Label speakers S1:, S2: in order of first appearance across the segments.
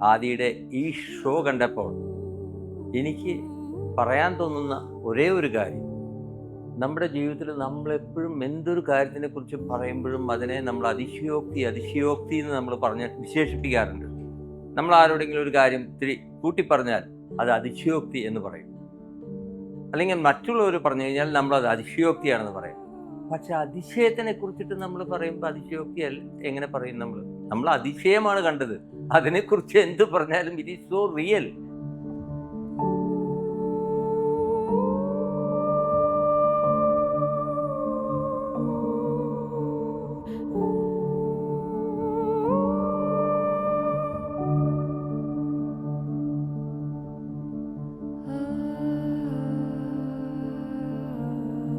S1: ആദിയുടെ ഈ ഷോ കണ്ടപ്പോൾ എനിക്ക് പറയാൻ തോന്നുന്ന ഒരേ ഒരു കാര്യം, നമ്മുടെ ജീവിതത്തിൽ നമ്മളെപ്പോഴും എന്തൊരു കാര്യത്തിനെക്കുറിച്ച് പറയുമ്പോഴും അതിനെ നമ്മൾ അതിശയോക്തി എന്ന് നമ്മൾ പറഞ്ഞ് വിശേഷിപ്പിക്കാറുണ്ട്. നമ്മൾ ആരോടെങ്കിലും ഒരു കാര്യം ഇത്തിരി കൂട്ടിപ്പറഞ്ഞാൽ അത് അതിശയോക്തി എന്ന് പറയും, അല്ലെങ്കിൽ മറ്റുള്ളവർ പറഞ്ഞു കഴിഞ്ഞാൽ നമ്മളത് അതിശയോക്തിയാണെന്ന് പറയും. പക്ഷെ അതിശയത്തിനെ കുറിച്ചിട്ട് നമ്മൾ പറയുമ്പോൾ അതിശയോക്തി എങ്ങനെ പറയും? നമ്മൾ അതിശയമാണ് കണ്ടത്, അതിനെക്കുറിച്ച് എന്ത് പറഞ്ഞാലും ഇറ്റ് ഈസ് സോ റിയൽ.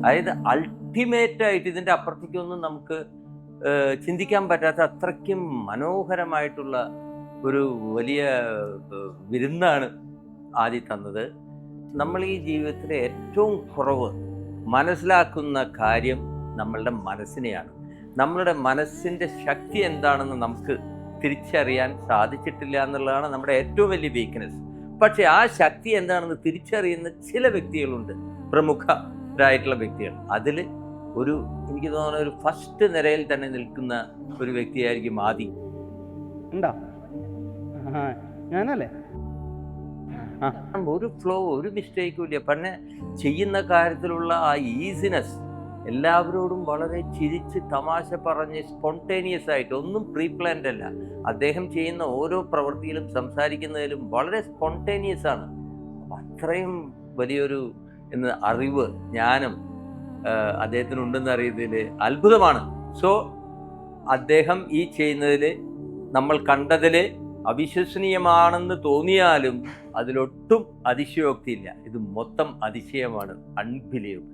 S1: അതായത് അൾട്ടിമേറ്റ് ആയിട്ട് ഇതിൻ്റെ അപ്പുറത്തേക്കൊന്നും നമുക്ക് ചിന്തിക്കാൻ പറ്റാത്ത അത്രയ്ക്കും മനോഹരമായിട്ടുള്ള ഒരു വലിയ വിരുന്നാണ് ആദി തന്നത്. നമ്മൾ ഈ ജീവിതത്തിലെ ഏറ്റവും കുറവ് മനസ്സിലാക്കുന്ന കാര്യം നമ്മളുടെ മനസ്സിനെയാണ്. നമ്മളുടെ മനസ്സിൻ്റെ ശക്തി എന്താണെന്ന് നമുക്ക് തിരിച്ചറിയാൻ സാധിച്ചിട്ടില്ല എന്നുള്ളതാണ് നമ്മുടെ ഏറ്റവും വലിയ വീക്ക്നെസ്. പക്ഷെ ആ ശക്തി എന്താണെന്ന് തിരിച്ചറിയുന്ന ചില വ്യക്തികളുണ്ട്, പ്രമുഖരായിട്ടുള്ള വ്യക്തികൾ. അതിൽ എനിക്ക് തോന്നുന്ന ഒരു ഫസ്റ്റ് നിരയിൽ തന്നെ നിൽക്കുന്ന ഒരു വ്യക്തിയായിരിക്കും ആദി.
S2: ഉണ്ടോ? ഞാനല്ലേ?
S1: ഒരു ഫ്ലോ, ഒരു മിസ്റ്റേക്കും ഇല്ല. പിന്നെ ചെയ്യുന്ന കാര്യത്തിലുള്ള ആ ഈസിനെസ്, എല്ലാവരോടും വളരെ ചിരിച്ച് തമാശ പറഞ്ഞ് സ്പോണ്ടേനിയസ് ആയിട്ട്, ഒന്നും പ്രീ പ്ലാൻഡ് അല്ല. അദ്ദേഹം ചെയ്യുന്ന ഓരോ പ്രവൃത്തിയിലും സംസാരിക്കുന്നതിലും വളരെ സ്പോണ്ടേനിയസ് ആണ്. അത്രയും വലിയൊരു അറിവ്, ജ്ഞാനം അദ്ദേഹത്തിനുണ്ടെന്ന് അറിയുന്നതിൽ അത്ഭുതമാണ്. സോ അദ്ദേഹം ഈ ചെയ്യുന്നതിൽ, നമ്മൾ കണ്ടതിൽ അവിശ്വസനീയമാണെന്ന് തോന്നിയാലും അതിലൊട്ടും അതിശയോക്തിയില്ല. ഇത് മൊത്തം അതിശയമാണ്, അൺബിലീവബിൾ.